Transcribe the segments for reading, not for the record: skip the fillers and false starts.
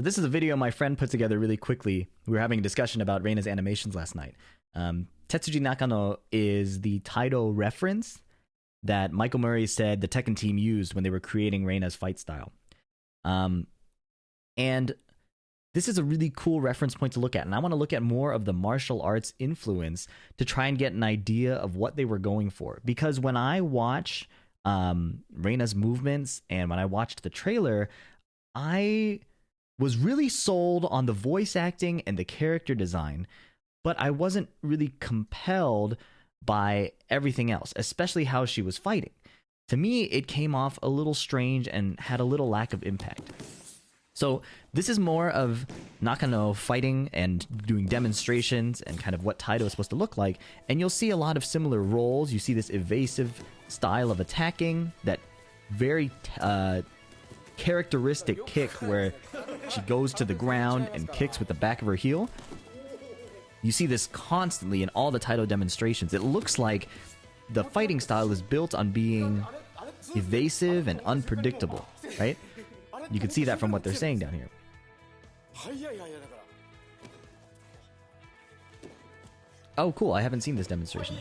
This is a video my friend put together really quickly. We were having a discussion about Reina's animations last night. Tetsuji Nakano is the Taido reference that Michael Murray said the Tekken team used when they were creating Reina's fight style. And this is a really cool reference point to look at. And I want to look at more of the martial arts influence to try and get an idea of what they were going for. Because when I watch Reina's movements and when I watched the trailer, I was really sold on the voice acting and the character design, but I wasn't really compelled by everything else, especially how she was fighting. To me, it came off a little strange and had a little lack of impact. So this is more of Nakano fighting and doing demonstrations and kind of what Taido is supposed to look like. And you'll see a lot of similar roles. You see this evasive style of attacking, that very characteristic kick where she goes to the ground and kicks with the back of her heel. You see this constantly in all the Taido demonstrations. It looks like the fighting style is built on being evasive and unpredictable, right? You can see that from what they're saying down here. Oh, cool. I haven't seen this demonstration.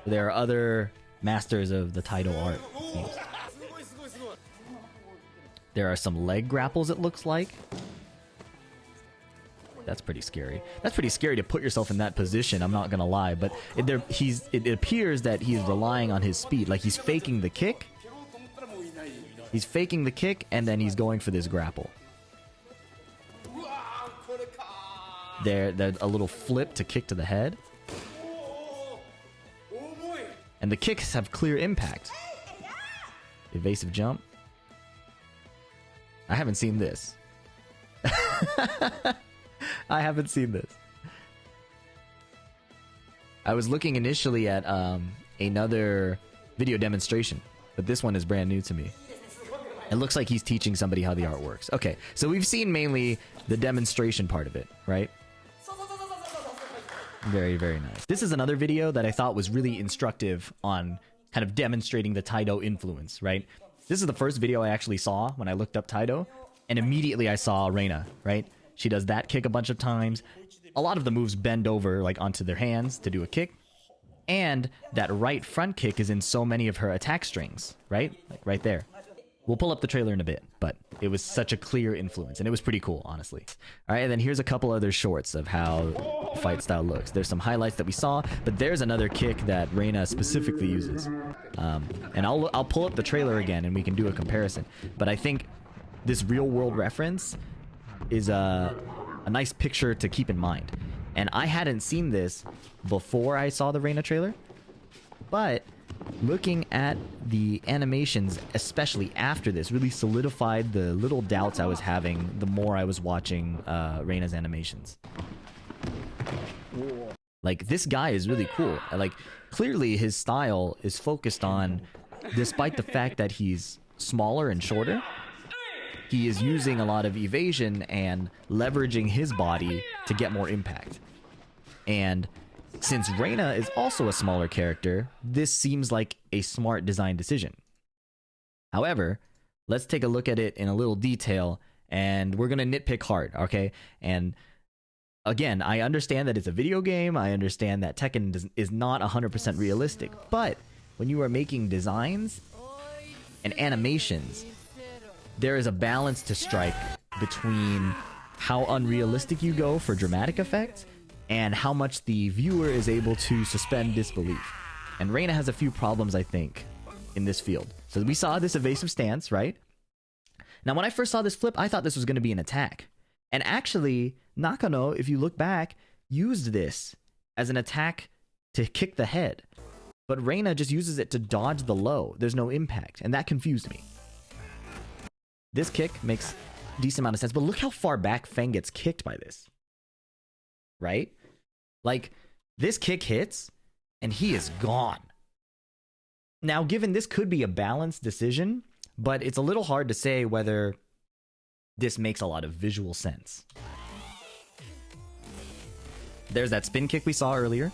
There are other masters of the Taido art, it seems. There are some leg grapples, it looks like. That's pretty scary. That's pretty scary to put yourself in that position, I'm not gonna lie. But it appears that he's relying on his speed. Like, he's faking the kick. He's faking the kick, and then he's going for this grapple. There's a little flip to kick to the head. And the kicks have clear impact. Evasive jump. I haven't seen this. I haven't seen this. I was looking initially at another video demonstration, but this one is brand new to me. It looks like he's teaching somebody how the art works. Okay, so we've seen mainly the demonstration part of it, right? Very, very nice. This is another video that I thought was really instructive on kind of demonstrating the Taido influence, right? This is the first video I actually saw when I looked up Taido, and immediately I saw Reina, right? She does that kick a bunch of times. A lot of the moves bend over like onto their hands to do a kick. And that right front kick is in so many of her attack strings, right? Like right there. We'll pull up the trailer in a bit, but it was such a clear influence, and it was pretty cool, honestly. All right, and then here's a couple other shorts of how fight style looks. There's some highlights that we saw, but there's another kick that Reina specifically uses. And I'll pull up the trailer again, and we can do a comparison. But I think this real-world reference is a nice picture to keep in mind. And I hadn't seen this before I saw the Reina trailer, but looking at the animations, especially after this, really solidified the little doubts I was having the more I was watching Reina's animations. Like, this guy is really cool. Like, clearly his style is focused on, despite the fact that he's smaller and shorter, he is using a lot of evasion and leveraging his body to get more impact. And since Reina is also a smaller character, this seems like a smart design decision. However, let's take a look at it in a little detail, and we're going to nitpick hard, okay? And again, I understand that it's a video game. I understand that Tekken is not 100% realistic. But when you are making designs and animations, there is a balance to strike between how unrealistic you go for dramatic effect and how much the viewer is able to suspend disbelief. And Reina has a few problems, I think, in this field. So we saw this evasive stance, right? Now, when I first saw this flip, I thought this was going to be an attack. And actually, Nakano, if you look back, used this as an attack to kick the head. But Reina just uses it to dodge the low. There's no impact, and that confused me. This kick makes a decent amount of sense, but look how far back Feng gets kicked by this. Right? Like, this kick hits, and he is gone. Now, given this could be a balanced decision, but it's a little hard to say whether this makes a lot of visual sense. There's that spin kick we saw earlier.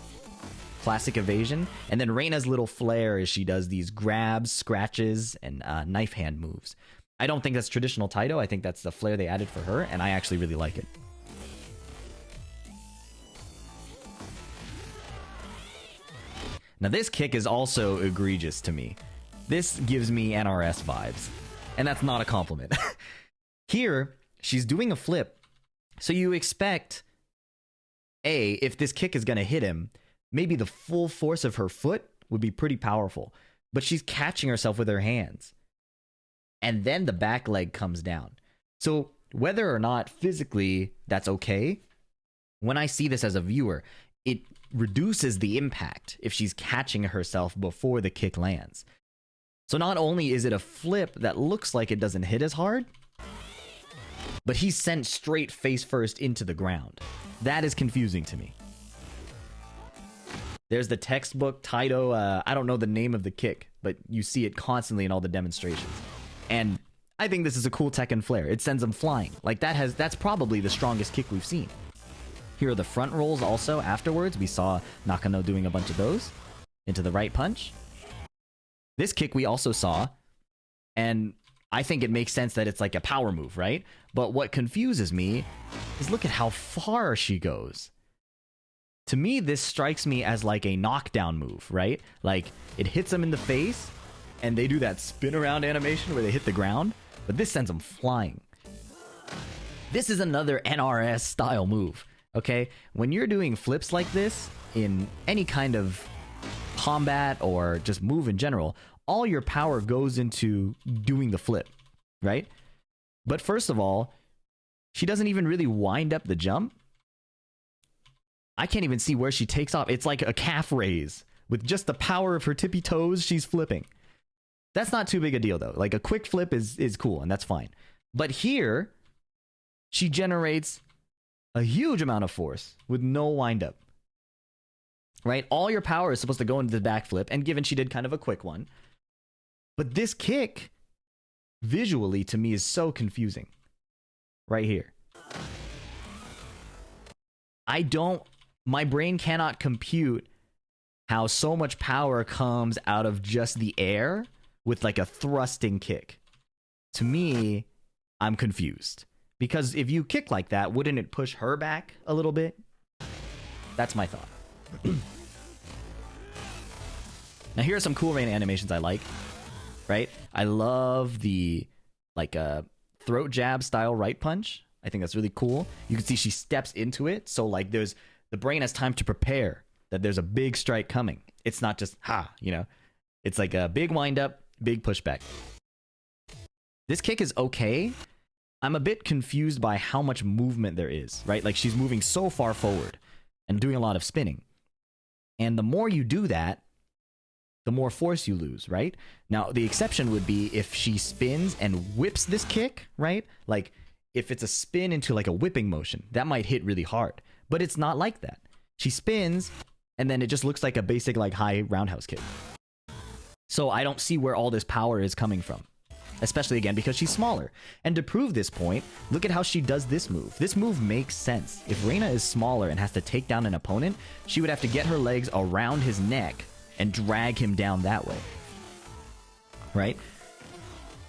Classic evasion. And then Reina's little flair as she does these grabs, scratches, and knife hand moves. I don't think that's traditional Taido. I think that's the flair they added for her, and I actually really like it. Now this kick is also egregious to me. This gives me NRS vibes, and that's not a compliment. Here, she's doing a flip, so you expect, if this kick is going to hit him, maybe the full force of her foot would be pretty powerful, but she's catching herself with her hands. And then the back leg comes down. So whether or not physically that's okay, when I see this as a viewer, it reduces the impact if she's catching herself before the kick lands. So not only is it a flip that looks like it doesn't hit as hard, but he's sent straight face first into the ground. That is confusing to me. There's the textbook Taido, I don't know the name of the kick, but you see it constantly in all the demonstrations. And I think this is a cool Tekken flair. It sends them flying. Like that's probably the strongest kick we've seen. Here are the front rolls also afterwards. We saw Nakano doing a bunch of those into the right punch. This kick we also saw, and I think it makes sense that it's like a power move, right? But what confuses me is look at how far she goes. To me, this strikes me as like a knockdown move, right? Like, it hits them in the face, and they do that spin around animation where they hit the ground, but this sends them flying. This is another NRS style move, okay? When you're doing flips like this in any kind of combat or just move in general, all your power goes into doing the flip, right? But first of all, she doesn't even really wind up the jump. I can't even see where she takes off. It's like a calf raise. With just the power of her tippy toes, she's flipping. That's not too big a deal, though. Like, a quick flip is cool, and that's fine. But here, she generates a huge amount of force with no wind-up. Right? All your power is supposed to go into the backflip, and given she did kind of a quick one. But this kick, visually, to me, is so confusing. Right here. My brain cannot compute how so much power comes out of just the air with like a thrusting kick. To me, I'm confused. Because if you kick like that, wouldn't it push her back a little bit? That's my thought. Now here are some cool Reina animations I like. Right? I love the like throat jab style right punch. I think that's really cool. You can see she steps into it, so like the brain has time to prepare that there's a big strike coming. It's not just you know. It's like a big wind up, big pushback. This kick is okay. I'm a bit confused by how much movement there is, right? Like, she's moving so far forward and doing a lot of spinning. And the more you do that, the more force you lose, right? Now, the exception would be if she spins and whips this kick, right? Like, if it's a spin into like a whipping motion, that might hit really hard. But it's not like that. She spins, and then it just looks like a basic like high roundhouse kick. So I don't see where all this power is coming from. Especially, again, because she's smaller. And to prove this point, look at how she does this move. This move makes sense. If Reina is smaller and has to take down an opponent, she would have to get her legs around his neck and drag him down that way. Right?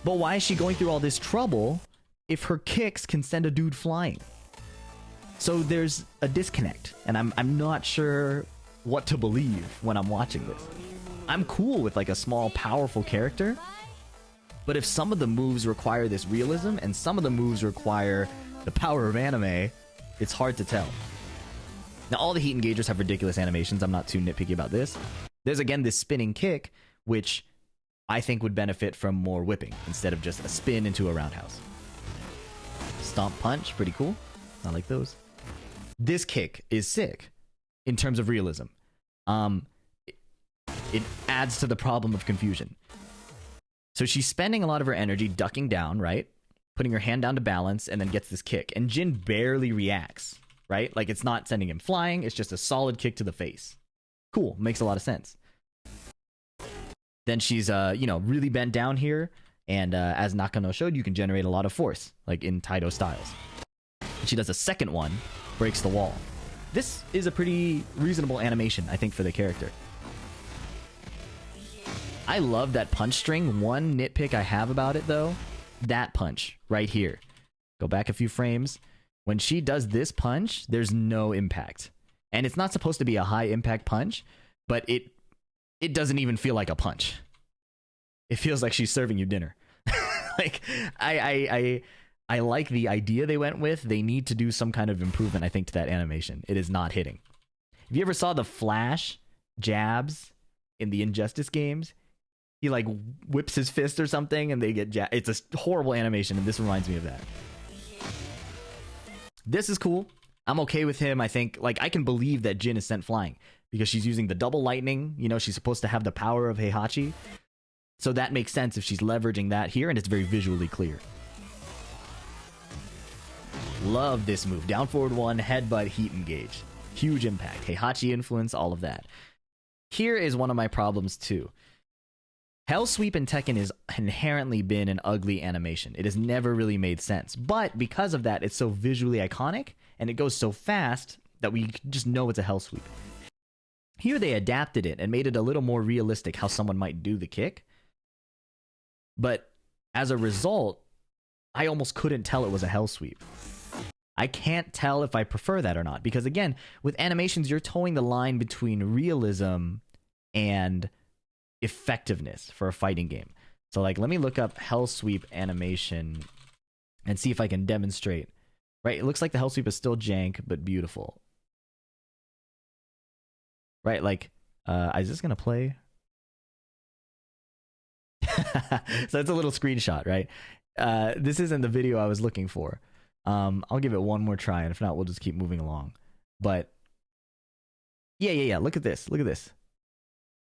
But why is she going through all this trouble if her kicks can send a dude flying? So there's a disconnect, and I'm not sure what to believe when I'm watching this. I'm cool with like a small, powerful character, but if some of the moves require this realism and some of the moves require the power of anime, it's hard to tell. Now, all the heat engagers have ridiculous animations. I'm not too nitpicky about this. There's, again, this spinning kick, which I think would benefit from more whipping instead of just a spin into a roundhouse. Stomp punch, pretty cool. I like those. This kick is sick in terms of realism. It adds to the problem of confusion. So she's spending a lot of her energy ducking down, right? Putting her hand down to balance, and then gets this kick. And Jin barely reacts, right? Like, it's not sending him flying. It's just a solid kick to the face. Cool. Makes a lot of sense. Then she's, really bent down here. And as Nakano showed, you can generate a lot of force, like in Taido styles. She does a second one, breaks the wall. This is a pretty reasonable animation, I think, for the character. I love that punch string. One nitpick I have about it, though, that punch right here. Go back a few frames. When she does this punch, there's no impact. And it's not supposed to be a high impact punch, but it doesn't even feel like a punch. It feels like she's serving you dinner. Like, I like the idea they went with. They need to do some kind of improvement, I think, to that animation. It is not hitting. If you ever saw the Flash jabs in the Injustice games, he like whips his fist or something and they get jabbed. It's a horrible animation, and this reminds me of that. This is cool. I'm okay with him. I think, like, I can believe that Jin is sent flying because she's using the double lightning. You know, she's supposed to have the power of Heihachi. So that makes sense if she's leveraging that here, and it's very visually clear. Love this move. Down forward one, headbutt, heat engage. Huge impact. Heihachi influence, all of that. Here is one of my problems too. Hell Sweep in Tekken has inherently been an ugly animation. It has never really made sense. But because of that, it's so visually iconic, and it goes so fast that we just know it's a Hell Sweep. Here they adapted it and made it a little more realistic how someone might do the kick. But as a result, I almost couldn't tell it was a Hell Sweep. I can't tell if I prefer that or not. Because again, with animations, you're towing the line between realism and effectiveness for a fighting game. So like, let me look up Hell Sweep animation and see if I can demonstrate. Right, it looks like the Hell Sweep is still jank, but beautiful. Right, like, is this gonna play? So it's a little screenshot, right? This isn't the video I was looking for. I'll give it one more try, and if not, we'll just keep moving along. But yeah. Look at this. Look at this.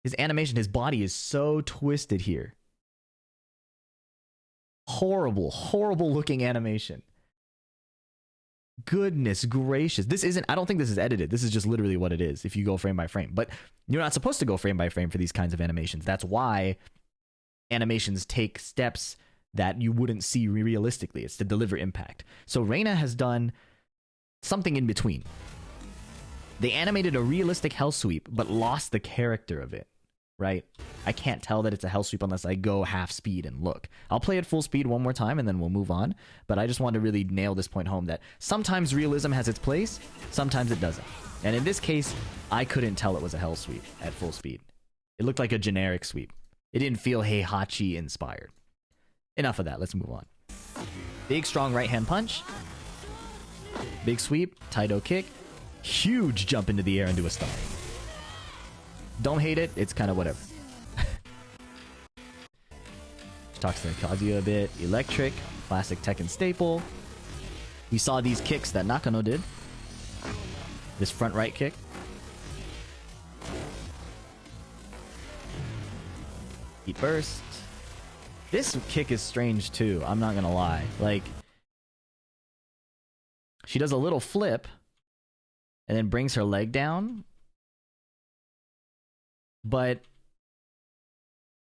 His animation, his body is so twisted here. Horrible looking animation. Goodness gracious. This isn't, I don't think this is edited. This is just literally what it is if you go frame by frame. But you're not supposed to go frame by frame for these kinds of animations. That's why animations take steps that you wouldn't see realistically. It's to deliver impact. So Reina has done something in between. They animated a realistic Hell Sweep, but lost the character of it, right? I can't tell that it's a Hell Sweep unless I go half speed and look. I'll play it full speed one more time and then we'll move on. But I just want to really nail this point home that sometimes realism has its place, sometimes it doesn't. And in this case, I couldn't tell it was a Hell Sweep at full speed. It looked like a generic sweep. It didn't feel Heihachi inspired. Enough of that, let's move on. Big strong right hand punch. Big sweep, Taido kick. Huge jump into the air and do a stun. Don't hate it, it's kind of whatever. Talks to Kazuya a bit. Electric, classic Tekken staple. We saw these kicks that Nakano did. This front right kick. Heat burst. This kick is strange too, I'm not gonna lie. Like, she does a little flip and then brings her leg down. But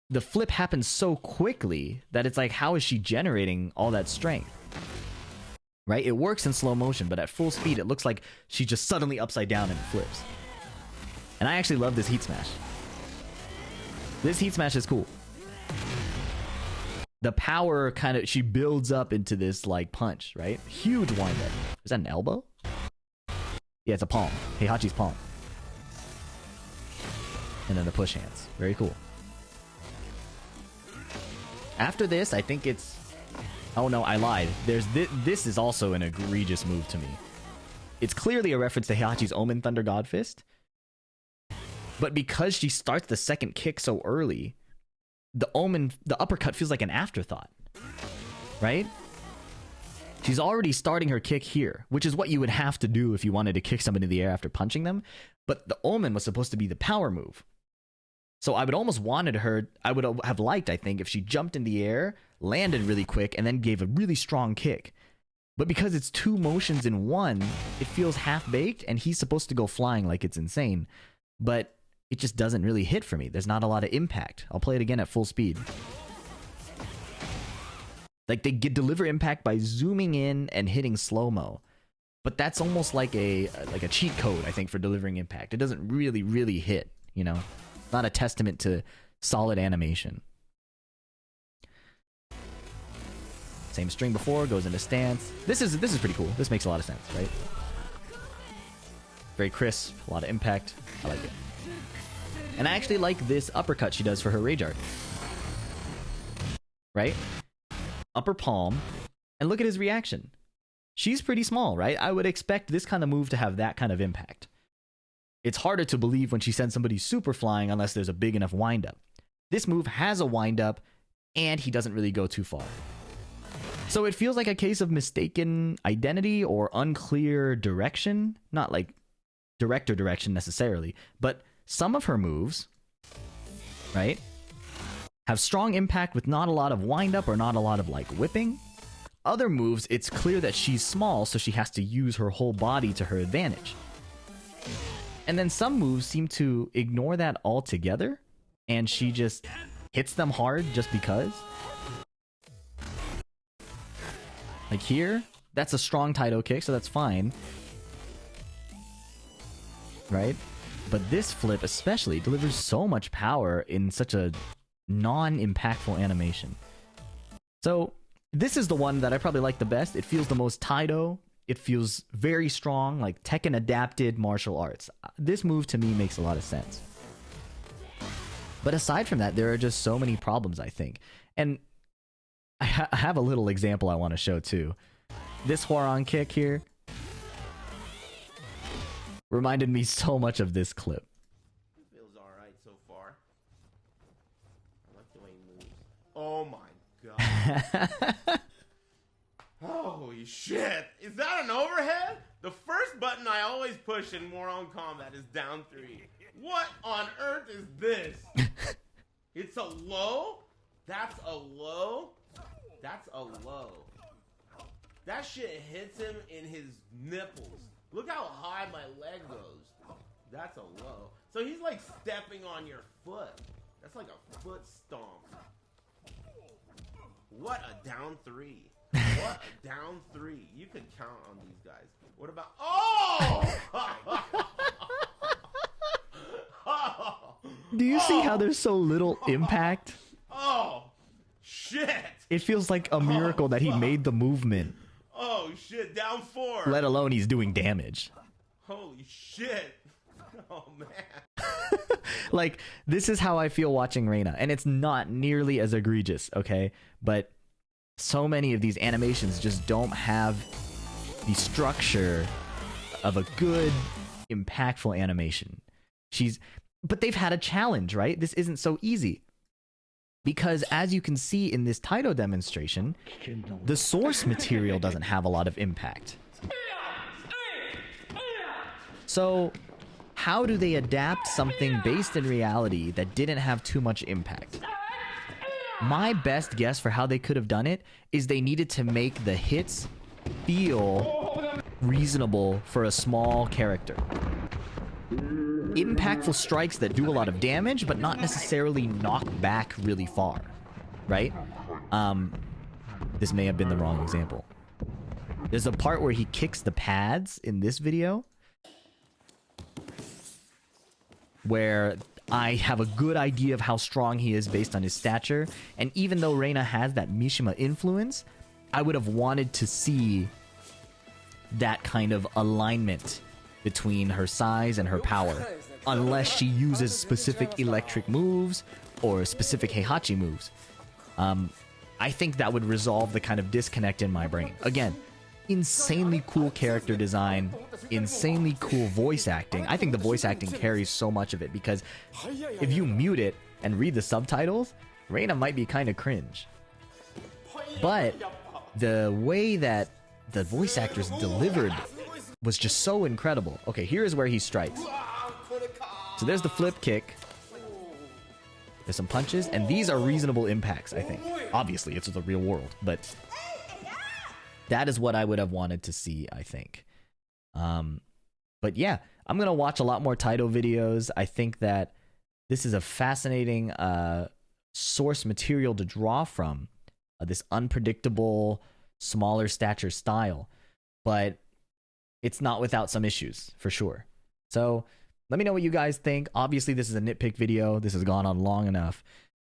the flip happens so quickly that it's like, how is she generating all that strength? Right? It works in slow motion, but at full speed, it looks like she's just suddenly upside down and flips. And I actually love this heat smash. This heat smash is cool. The power kind of, she builds up into this like punch, right? Huge wind up. Is that an elbow? Yeah, it's a palm. Heihachi's palm. And then the push hands. Very cool. After this, I think it's... Oh no, I lied. There's this is also an egregious move to me. It's clearly a reference to Heihachi's Omen Thunder God Fist. But because she starts the second kick so early, the uppercut feels like an afterthought. Right? She's already starting her kick here, which is what you would have to do if you wanted to kick somebody in the air after punching them. But the Omen was supposed to be the power move. So I would almost wanted her, I would have liked, I think, if she jumped in the air, landed really quick, and then gave a really strong kick. But because it's two motions in one, it feels half-baked, and he's supposed to go flying like it's insane. But it just doesn't really hit for me. There's not a lot of impact. I'll play it again at full speed. Like, they deliver impact by zooming in and hitting slow-mo. But that's almost like a cheat code, I think, for delivering impact. It doesn't really hit, you know? Not a testament to solid animation. Same string before, goes into stance. This is pretty cool. This makes a lot of sense, right? Very crisp, a lot of impact. I like it. And I actually like this uppercut she does for her rage art. Right? Upper palm. And look at his reaction. She's pretty small, right? I would expect this kind of move to have that kind of impact. It's harder to believe when she sends somebody super flying unless there's a big enough windup. This move has a windup, and he doesn't really go too far. So it feels like a case of mistaken identity or unclear direction. Not like director direction necessarily, but some of her moves, right, have strong impact with not a lot of windup or not a lot of like whipping. Other moves, it's clear that she's small, so she has to use her whole body to her advantage. And then some moves seem to ignore that altogether, and she just hits them hard just because. Like here, that's a strong Taido kick, so that's fine. Right? But this flip especially delivers so much power in such a non-impactful animation. So this is the one that I probably like the best. It feels the most Taido. It feels very strong, like Tekken adapted martial arts. This move to me makes a lot of sense. But aside from that, there are just so many problems, I think. And I have a little example I want to show too. This Hwoarang kick here reminded me so much of this clip. It feels alright so far. I like the way he moves. Oh my god. Holy shit! Is that an overhead? The first button I always push in Hwoarang Combat is down 3. What on earth is this? It's a low? That's a low? That's a low. That shit hits him in his nipples. Look how high my leg goes. That's a low. So he's like stepping on your foot. That's like a foot stomp. What a down 3. What a down 3. You could count on these guys. What about... Oh! Do you see how there's so little impact? Oh, shit. It feels like a miracle that he made the movement. Oh, shit. Down 4. Let alone he's doing damage. Holy shit. Oh, man. Like, this is how I feel watching Reina. And it's not nearly as egregious, okay? But so many of these animations just don't have the structure of a good, impactful animation. But they've had a challenge, right? This isn't so easy. Because as you can see in this Taido demonstration, the source material doesn't have a lot of impact. So, how do they adapt something based in reality that didn't have too much impact? My best guess for how they could have done it is they needed to make the hits feel reasonable for a small character. Impactful strikes that do a lot of damage, but not necessarily knock back really far, right? This may have been the wrong example. There's a part where he kicks the pads in this video where I have a good idea of how strong he is based on his stature, and even though Reina has that Mishima influence, I would have wanted to see that kind of alignment between her size and her power, unless she uses specific electric moves or specific Heihachi moves. I think that would resolve the kind of disconnect in my brain. Again, insanely cool character design, insanely cool voice acting. I think the voice acting carries so much of it, because if you mute it and read the subtitles, Reina might be kind of cringe. But the way that the voice actors delivered was just so incredible. Okay, here is where he strikes. So there's the flip kick. There's some punches, and these are reasonable impacts, I think. Obviously, it's the real world, but that is what I would have wanted to see, I think. But yeah, I'm going to watch a lot more Taido videos. I think that this is a fascinating source material to draw from, this unpredictable, smaller stature style. But it's not without some issues, for sure. So let me know what you guys think. Obviously, this is a nitpick video. This has gone on long enough.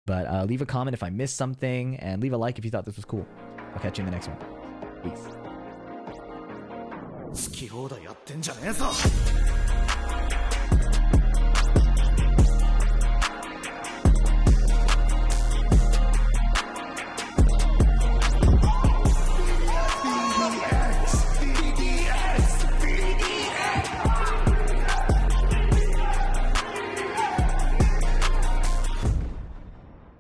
But leave a comment if I missed something, and leave a like if you thought this was cool. I'll catch you in the next one. Peace. 好き放題やってんじゃねえぞ